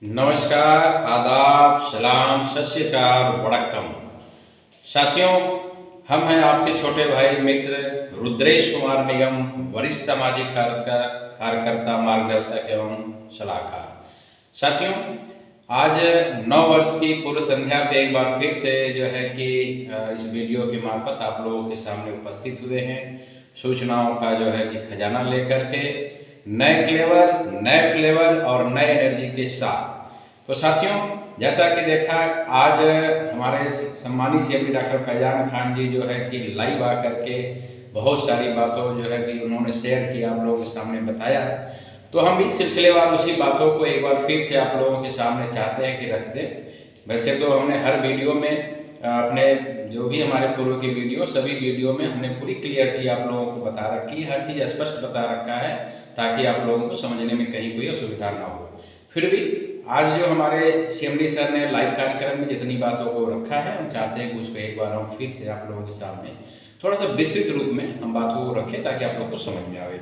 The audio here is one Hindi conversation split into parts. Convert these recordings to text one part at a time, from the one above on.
नमस्कार, आदाब, सलाम, सत श्री अकाल, वड़क्कम। साथियों, हम हैं आपके छोटे भाई मित्र रुद्रेश कुमार निगम, वरिष्ठ सामाजिक कार्यकर्ता, मार्गदर्शक एवं सलाहकार। साथियों, आज 9 वर्ष की पूर्व संध्या पे एक बार फिर से जो है कि इस वीडियो के मार्फत आप लोगों के सामने उपस्थित हुए हैं, सूचनाओं का जो है कि खजाना लेकर के, नए क्लेवर, नए फ्लेवर और नए एनर्जी के साथ। तो साथियों, जैसा कि देखा, आज हमारे सम्मानित सीएमडी डॉक्टर फैजान खान जी जो है कि लाइव आकर के बहुत सारी बातों जो है कि उन्होंने शेयर किया, आप लोगों के सामने बताया। तो हम भी सिलसिलेवार उसी बातों को एक बार फिर से आप लोगों के सामने चाहते हैं कि रख दें। वैसे तो हमने हर वीडियो में अपने जो भी हमारे पूर्व की वीडियो, सभी वीडियो में हमने पूरी क्लियरिटी आप लोगों को बता रखी है, हर चीज़ स्पष्ट बता रखा है ताकि आप लोगों को समझने में कहीं कोई असुविधा ना हो। फिर भी आज जो हमारे सीएमडी सर ने लाइव कार्यक्रम में जितनी बातों को रखा है, हम चाहते हैं कि उसको एक बार हम फिर से आप लोगों के सामने थोड़ा सा विस्तृत रूप में हम बातों को रखें ताकि आप लोग को समझ में आए।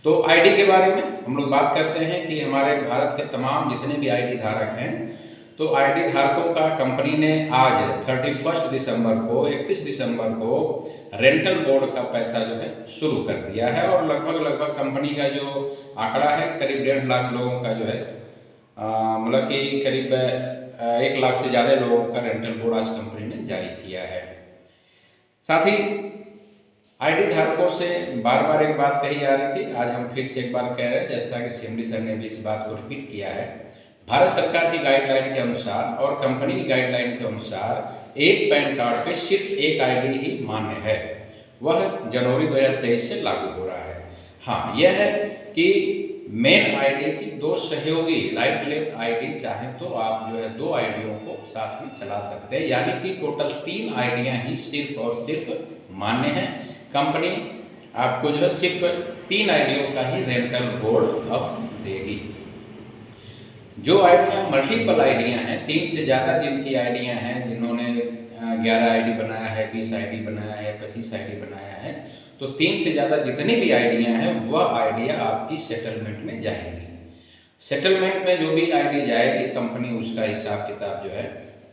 तो आईडी के बारे में हम लोग बात करते हैं कि हमारे भारत के तमाम जितने भी आईडी धारक हैं, तो आईडी धारकों का कंपनी ने आज 31 दिसंबर को 31 दिसंबर को रेंटल बोर्ड का पैसा जो है शुरू कर दिया है। और लगभग कंपनी का जो आंकड़ा है करीब 1.5 लाख लोगों का जो है, मतलब कि करीब 1 लाख से ज़्यादा लोगों का रेंटल बोर्ड आज कंपनी ने जारी किया है। साथ ही आईडी धारकों से बार बार एक बात कही जा रही थी, आज हम फिर से एक बार कह रहे हैं, जैसा कि सीएमडी सर ने भी इस बात को रिपीट किया है। भारत सरकार की गाइडलाइन के अनुसार और कंपनी की गाइडलाइन के अनुसार एक पैन कार्ड पे सिर्फ एक आईडी ही मान्य है। वह जनवरी 2023 से लागू हो रहा है। हाँ, यह है कि मेन आईडी की 2 सहयोगी राइट लेफ्ट आईडी चाहे तो आप जो है 2 आईडियों को साथ में चला सकते हैं, यानी कि टोटल 3 आईडियां ही सिर्फ और सिर्फ मान्य है। कंपनी आपको जो है सिर्फ 3 आईडियों का ही रेंटल बोर्ड अब देगी। जो आईडियां मल्टीपल आईडियां हैं, 3 से ज़्यादा जिनकी आईडियां हैं, जिन्होंने 11 आईडी बनाया है, 20 आईडी बनाया है, 25 आईडी बनाया है, तो 3 से ज़्यादा जितनी भी आईडियां हैं वह आईडिया आपकी सेटलमेंट में जाएंगी। सेटलमेंट में जो भी आईडी जाएगी, कंपनी उसका हिसाब किताब जो है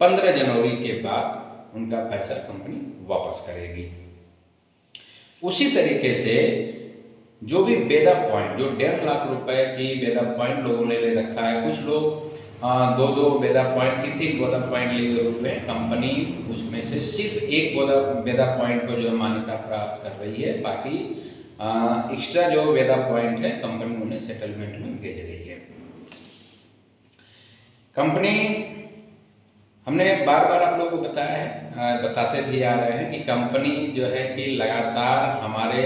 15 जनवरी के बाद उनका पैसा कंपनी वापस करेगी। उसी तरीके से जो भी बेदा पॉइंट, जो 1.5 लाख रुपए की बेदा पॉइंट लोगों ने ले रखा है, कुछ लोग 2 बेदा पॉइंट, 3 बेदा पॉइंट लिए हुए हैं, कंपनी उसमें से सिर्फ एक बेदा पॉइंट को जो मान्यता प्राप्त कर रही है। बाकी एक्स्ट्रा जो बेदा पॉइंट है कंपनी उन्हें सेटलमेंट में भेज रही है। कंपनी, हमने बार बार आप लोगों को बताया है, बताते भी आ रहे हैं कि कंपनी जो है कि लगातार हमारे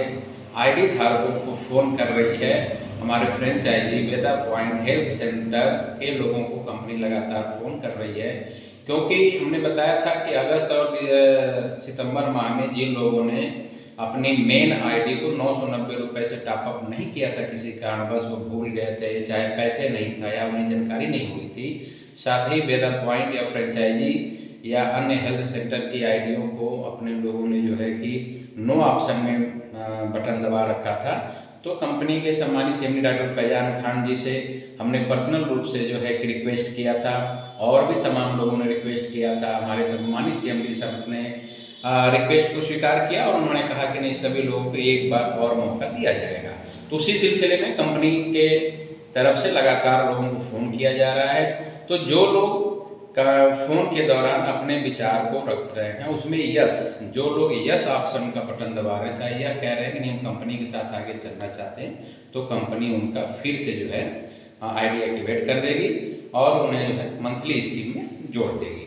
आईडी धारकों को फ़ोन कर रही है। हमारे फ्रेंचाइजी बेदा पॉइंट हेल्थ सेंटर के लोगों को कंपनी लगातार फ़ोन कर रही है, क्योंकि हमने बताया था कि अगस्त और सितंबर माह में जिन लोगों ने अपनी मेन आईडी को 990 रुपये से टॉपअप नहीं किया था, किसी कारणवश वो भूल गए थे, चाहे पैसे नहीं था या उन्हें जानकारी नहीं हुई थी, साथ ही बेदा पॉइंट या फ्रेंचाइजी या अन्य हेल्थ सेंटर की आईडियों को अपने लोगों ने जो है कि नो ऑप्शन में बटन दबा रखा था। तो कंपनी के सम्मानित सीएमडी डॉक्टर फैजान खान जी से हमने पर्सनल रूप से जो है कि रिक्वेस्ट किया था, और भी तमाम लोगों ने रिक्वेस्ट किया था। हमारे सम्मानित सीएमडी साहब ने रिक्वेस्ट को स्वीकार किया और उन्होंने कहा कि नहीं, सभी लोगों को एक बार और मौका दिया जाएगा। तो उसी सिलसिले में कंपनी के तरफ से लगातार लोगों को फ़ोन किया जा रहा है। तो जो लोग फ़ोन के दौरान अपने विचार को रख रहे हैं, उसमें यस, जो लोग यस ऑप्शन का बटन दबा रहे हैं, चाहे यह कह रहे हैं कि नहीं हम कंपनी के साथ आगे चलना चाहते हैं, तो कंपनी उनका फिर से जो है आईडी एक्टिवेट कर देगी और उन्हें जो है मंथली स्कीम में जोड़ देगी।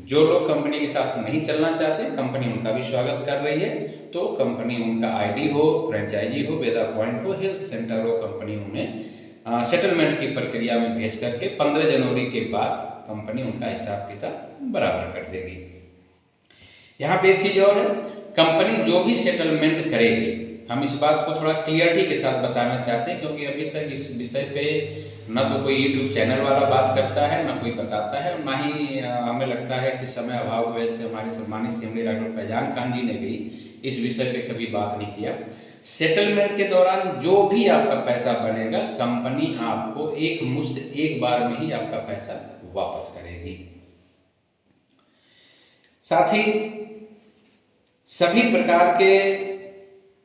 जो लोग कंपनी के साथ नहीं चलना चाहते, कंपनी उनका भी स्वागत कर रही है। तो कंपनी उनका आईडी हो, फ्रेंचाइजी हो, बेदा पॉइंट हो, हेल्थ सेंटर हो, कंपनी उन्हें सेटलमेंट की प्रक्रिया में भेज करके 15 जनवरी के बाद कंपनी उनका हिसाब किताब बराबर कर देगी। यहाँ पे एक चीज़ और है, कंपनी जो भी सेटलमेंट करेगी, हम इस बात को थोड़ा क्लियरिटी के साथ बताना चाहते हैं, क्योंकि अभी तक इस विषय पे न तो कोई यूट्यूब चैनल वाला बात करता है, न कोई बताता है, और ना ही हमें लगता है कि समय अभाव की वजह से हमारे सम्मानित सीएमडी डॉक्टर फैजान खान जी ने भी इस विषय पे कभी बात नहीं किया। सेटलमेंट के दौरान जो भी आपका पैसा बनेगा कंपनी आपको एक मुश्त एक बार में ही आपका पैसा वापस करेगी। साथ ही सभी प्रकार के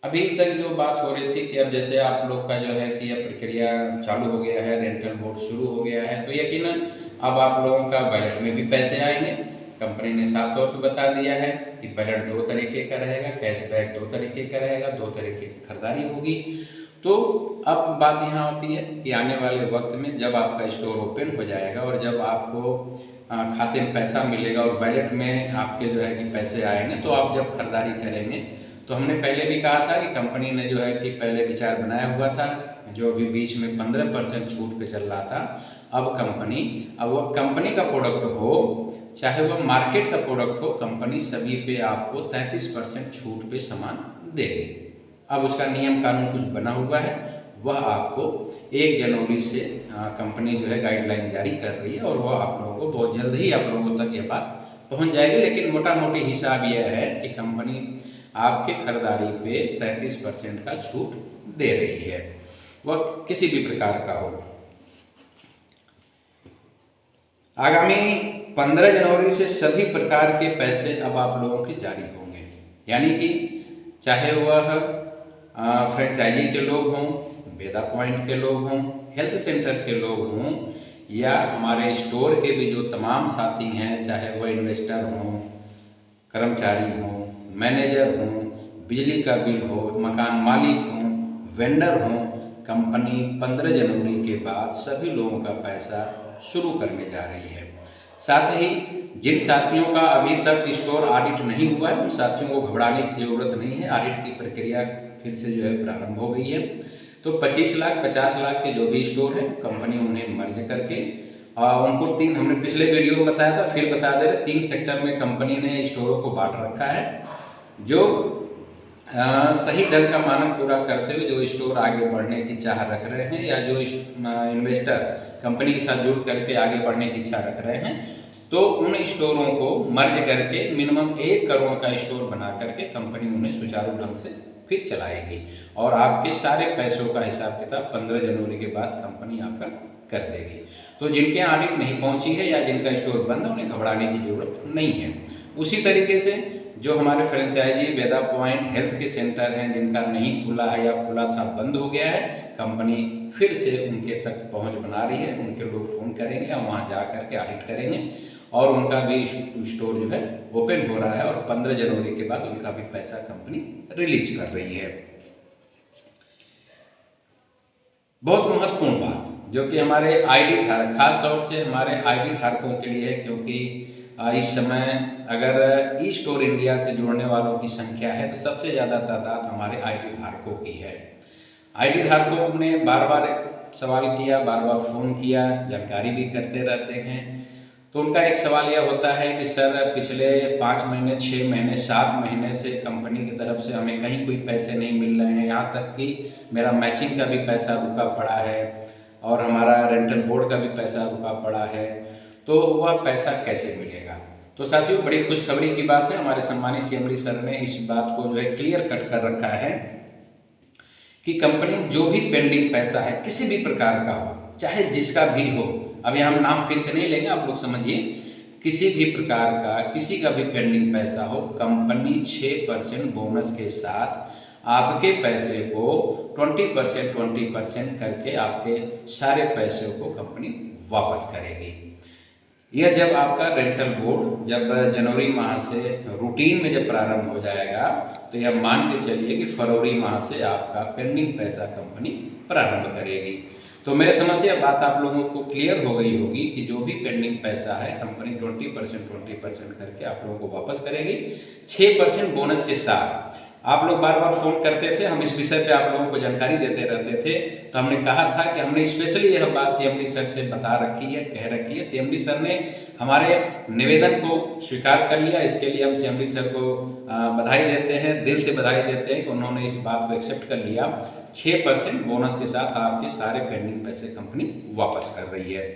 अभी तक जो बात हो रही थी कि अब जैसे आप लोग का जो है कि यह प्रक्रिया चालू हो गया है, रेंटल बोर्ड शुरू हो गया है, तो यकीनन अब आप लोगों का बजट में भी पैसे आएंगे। कंपनी ने साफ तौर पे बता दिया है कि बजट 2 तरीके का रहेगा, कैशबैक 2 तरीके का रहेगा, 2 तरीके की खरीदारी होगी। तो अब बात यहाँ होती है कि आने वाले वक्त में जब आपका स्टोर ओपन हो जाएगा और जब आपको खाते में पैसा मिलेगा और बजट में आपके जो है कि पैसे आएंगे, तो आप जब खरीदारी करेंगे, तो हमने पहले भी कहा था कि कंपनी ने जो है कि पहले विचार बनाया हुआ था, जो अभी बीच में 15% छूट पे चल रहा था। अब वो कंपनी का प्रोडक्ट हो चाहे वह मार्केट का प्रोडक्ट हो, कंपनी सभी पे आपको 33% छूट पे सामान देगी। अब उसका नियम कानून कुछ बना हुआ है, वह आपको 1 जनवरी से कंपनी जो है गाइडलाइन जारी कर रही है और वह आप लोगों को बहुत जल्द ही आप लोगों तक ये बात पहुंच जाएगी। लेकिन मोटा मोटी हिसाब यह है कि कंपनी आपके खरीदारी पे 33% का छूट दे रही है, वह किसी भी प्रकार का हो। आगामी 15 जनवरी से सभी प्रकार के पैसे अब आप लोगों के जारी होंगे, यानी कि चाहे वह फ्रेंचाइजी के लोग हों, वेदा पॉइंट के लोग हों, हेल्थ सेंटर के लोग हों, या हमारे स्टोर के भी जो तमाम साथी हैं, चाहे वह इन्वेस्टर हों, कर्मचारी हों, मैनेजर हों, बिजली का बिल हो, मकान मालिक हों, वेंडर हों, कंपनी 15 जनवरी के बाद सभी लोगों का पैसा शुरू करने जा रही है। साथ ही जिन साथियों का अभी तक स्टोर ऑडिट नहीं हुआ है, उन साथियों को घबराने की ज़रूरत नहीं है। ऑडिट की प्रक्रिया फिर से जो है प्रारंभ हो गई है। तो 25 लाख 50 लाख के जो भी स्टोर हैं, कंपनी उन्हें मर्ज करके उनको 3, हमने पिछले वीडियो में बताया था, फिर बता दे रहे, 3 सेक्टर में कंपनी ने स्टोरों को बांट रखा है। जो सही ढंग का मानक पूरा करते हुए जो स्टोर आगे बढ़ने की चाह रख रहे हैं, या जो इन्वेस्टर कंपनी के साथ जुड़ करके आगे बढ़ने की इच्छा रख रहे हैं, तो उन स्टोरों को मर्ज करके मिनिमम 1 करोड़ का स्टोर बना करके कंपनी उन्हें सुचारू ढंग से फिर चलाएगी और आपके सारे पैसों का हिसाब किताब 15 जनवरी के बाद कंपनी आपका कर देगी। तो जिनके ऑडिट नहीं पहुंची है या जिनका स्टोर बंद है, उन्हें घबराने की जरूरत नहीं है। उसी तरीके से जो हमारे फ्रेंचाइजी वेदा पॉइंट हेल्थ के सेंटर हैं, जिनका नहीं खुला है या खुला था बंद हो गया है, कंपनी फिर से उनके तक पहुंच बना रही है। उनके लोग फ़ोन करेंगे और वहां जा करके ऑडिट करेंगे और उनका भी स्टोर जो है ओपन हो रहा है और 15 जनवरी के बाद उनका भी पैसा कंपनी रिलीज कर रही है। बहुत महत्वपूर्ण बात जो कि हमारे आईडी धारक, खास तौर से हमारे आईडी धारकों के लिए है, क्योंकि इस समय अगर ई स्टोर इंडिया से जुड़ने वालों की संख्या है तो सबसे ज़्यादा तादाद हमारे आईडी धारकों की है। आईडी धारकों ने बार बार सवाल किया, बार बार फ़ोन किया, जानकारी भी करते रहते हैं। तो उनका एक सवाल यह होता है कि सर पिछले 5 महीने, 6 महीने, 7 महीने से कंपनी की तरफ से हमें कहीं कोई पैसे नहीं मिल रहे हैं, यहाँ तक कि मेरा मैचिंग का भी पैसा रुका पड़ा है और हमारा रेंटल बोर्ड का भी पैसा रुका पड़ा है, तो वह पैसा कैसे मिलेगा। तो साथियों, बड़ी खुशखबरी की बात है, हमारे सम्मानित सीएमडी सर ने इस बात को जो है क्लियर कट कर रखा है कि कंपनी जो भी पेंडिंग पैसा है किसी भी प्रकार का हो, चाहे जिसका भी हो, अभी हम नाम फिर से नहीं लेंगे, आप लोग समझिए, किसी भी प्रकार का किसी का भी पेंडिंग पैसा हो, कंपनी 6% बोनस के साथ आपके पैसे को 20% करके आपके सारे पैसे को कंपनी वापस करेगी। यह जब आपका रेंटल बोर्ड जब जनवरी माह से रूटीन में जब प्रारंभ हो जाएगा, तो यह मान के चलिए कि फरवरी माह से आपका पेंडिंग पैसा कंपनी प्रारंभ करेगी। तो मेरे समझ से यह बात आप लोगों को क्लियर हो गई होगी कि जो भी पेंडिंग पैसा है कंपनी 20% करके आप लोगों को वापस करेगी, 6% बोनस के साथ। आप लोग बार बार फ़ोन करते थे, हम इस विषय पे आप लोगों को जानकारी देते रहते थे, तो हमने कहा था कि हमने स्पेशली यह बात सीएमडी सर से बता रखी है, कह रखी है। सीएमडी सर ने हमारे निवेदन को स्वीकार कर लिया, इसके लिए हम सीएमडी सर को बधाई देते हैं, दिल से बधाई देते हैं कि उन्होंने इस बात को एक्सेप्ट कर लिया। 6% बोनस के साथ आपके सारे पेंडिंग पैसे कंपनी वापस कर रही है।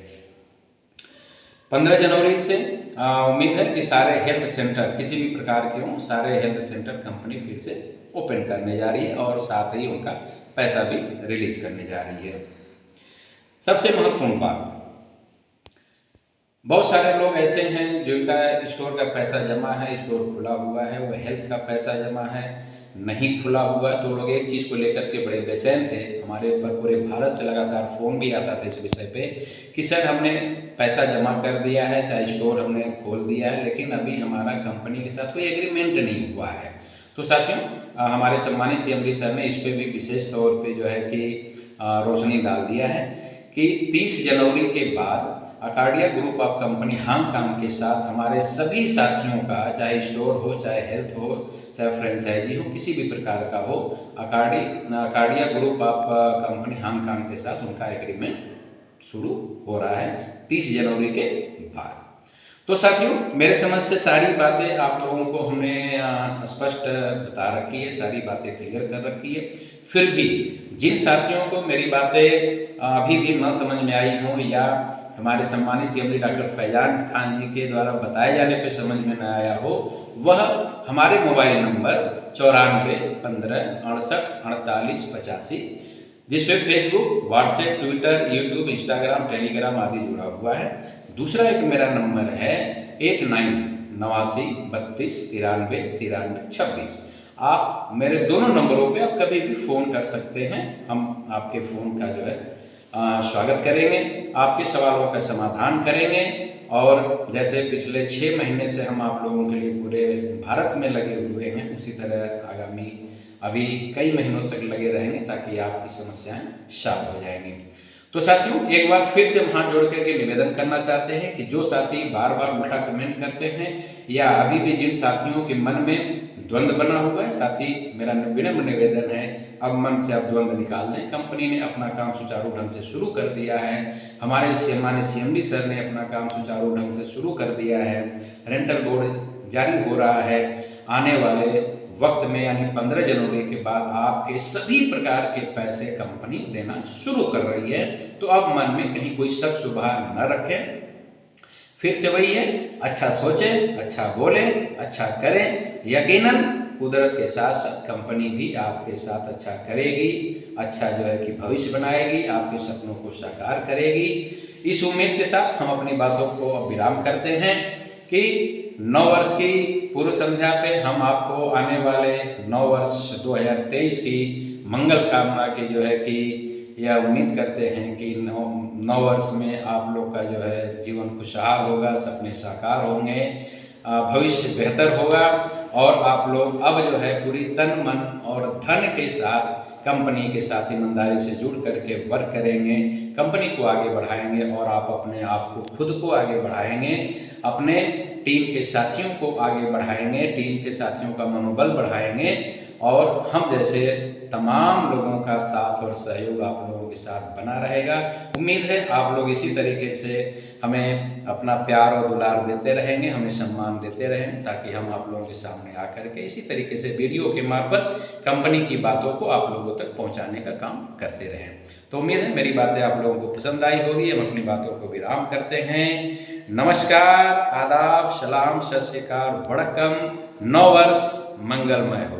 15 जनवरी से उम्मीद है कि सारे हेल्थ सेंटर किसी भी प्रकार के हों, सारे हेल्थ सेंटर कंपनी फिर से ओपन करने जा रही है और साथ ही उनका पैसा भी रिलीज करने जा रही है। सबसे महत्वपूर्ण बात, बहुत सारे लोग ऐसे हैं जिनका स्टोर का पैसा जमा है, स्टोर खुला हुआ है, वह हेल्थ का पैसा जमा है, नहीं खुला हुआ। तो लोग एक चीज़ को लेकर के बड़े बेचैन थे। हमारे ऊपर पूरे भारत से लगातार फ़ोन भी आता था इस विषय पे कि सर हमने पैसा जमा कर दिया है, चाहे स्टोर हमने खोल दिया है, लेकिन अभी हमारा कंपनी के साथ कोई एग्रीमेंट नहीं हुआ है। तो साथियों, हमारे सम्मानित CMD सर ने इस पर भी विशेष तौर पे जो है कि रोशनी डाल दिया है कि 30 जनवरी के बाद अकार्डिया ग्रुप ऑफ कंपनी हांगकांग के साथ हमारे सभी साथियों का, चाहे स्टोर हो, चाहे हेल्थ हो, चाहे फ्रेंचाइजी हो, किसी भी प्रकार का हो, अकार्डिया ग्रुप ऑफ कंपनी हांगकांग के साथ उनका एग्रीमेंट शुरू हो रहा है 30 जनवरी के बाद। तो साथियों, मेरे समझ से सारी बातें आप लोगों को हमने स्पष्ट बता रखी है, सारी बातें क्लियर कर रखी है। फिर भी जिन साथियों को मेरी बातें अभी भी न समझ में आई हों या हमारे सम्मानित CMD डॉक्टर फैजान खान जी के द्वारा बताए जाने पे समझ में न आया हो, वह हमारे मोबाइल नंबर 94 15 68 48 85, जिसपे Facebook, WhatsApp, Twitter, YouTube, Instagram, Telegram आदि जुड़ा हुआ है। दूसरा एक मेरा नंबर है 89 89 32 93 93 26। आप मेरे दोनों नंबरों पे आप कभी भी फ़ोन कर सकते हैं। हम आपके फ़ोन का जो है स्वागत करेंगे, आपके सवालों का समाधान करेंगे। और जैसे पिछले 6 महीने से हम आप लोगों के लिए पूरे भारत में लगे हुए हैं, उसी तरह आगामी अभी कई महीनों तक लगे रहेंगे ताकि आपकी समस्याएं सॉल्व हो जाएंगी। तो साथियों, एक बार फिर से हम हाथ जोड़ करके निवेदन करना चाहते हैं कि जो साथी बार बार उल्टा कमेंट करते हैं या अभी भी जिन साथियों के मन में द्वंद्व बना हुआ है, साथी मेरा विनम्र निवेदन है अब मन से आप द्वंद्व निकाल दें। कंपनी ने अपना काम सुचारू ढंग से शुरू कर दिया है, हमारे CMD सर ने अपना काम सुचारू ढंग से शुरू कर दिया है, रेंटल बोर्ड जारी हो रहा है। आने वाले वक्त में यानी 15 जनवरी के बाद आपके सभी प्रकार के पैसे कंपनी देना शुरू कर रही है। तो अब मन में कहीं कोई शक शुबहा न रखें। फिर से वही है, अच्छा सोचें, अच्छा बोलें, अच्छा करें। यकीनन कुदरत के साथ साथ कंपनी भी आपके साथ अच्छा करेगी, अच्छा जो है कि भविष्य बनाएगी, आपके सपनों को साकार करेगी। इस उम्मीद के साथ हम अपनी बातों को अब विराम करते हैं कि नव वर्ष की पूर्व संध्या पे हम आपको आने वाले नव वर्ष 2023 की मंगल कामना की जो है कि यह उम्मीद करते हैं कि नव वर्ष में आप लोग का जो है जीवन खुशहाल होगा, सपने साकार होंगे, भविष्य बेहतर होगा और आप लोग अब जो है पूरी तन मन और धन के साथ कंपनी के साथ ईमानदारी से जुड़ करके वर्क करेंगे, कंपनी को आगे बढ़ाएंगे और आप अपने आप को खुद को आगे बढ़ाएंगे, अपने टीम के साथियों को आगे बढ़ाएंगे, टीम के साथियों का मनोबल बढ़ाएंगे और हम जैसे तमाम लोगों का साथ और सहयोग आप लोगों के साथ बना रहेगा। उम्मीद है आप लोग इसी तरीके से हमें अपना प्यार और दुलार देते रहेंगे, हमें सम्मान देते रहेंगे ताकि हम आप लोगों के सामने आकर के इसी तरीके से वीडियो के मार्फत कंपनी की बातों को आप लोगों तक पहुंचाने का काम करते रहें। तो उम्मीद है मेरी बातें आप लोगों को पसंद आई होगी। हम अपनी बातों को विराम करते हैं। नमस्कार, आदाब, सलाम, सत श्री अकाल, वड़क्कम। नव वर्ष मंगलमय हो।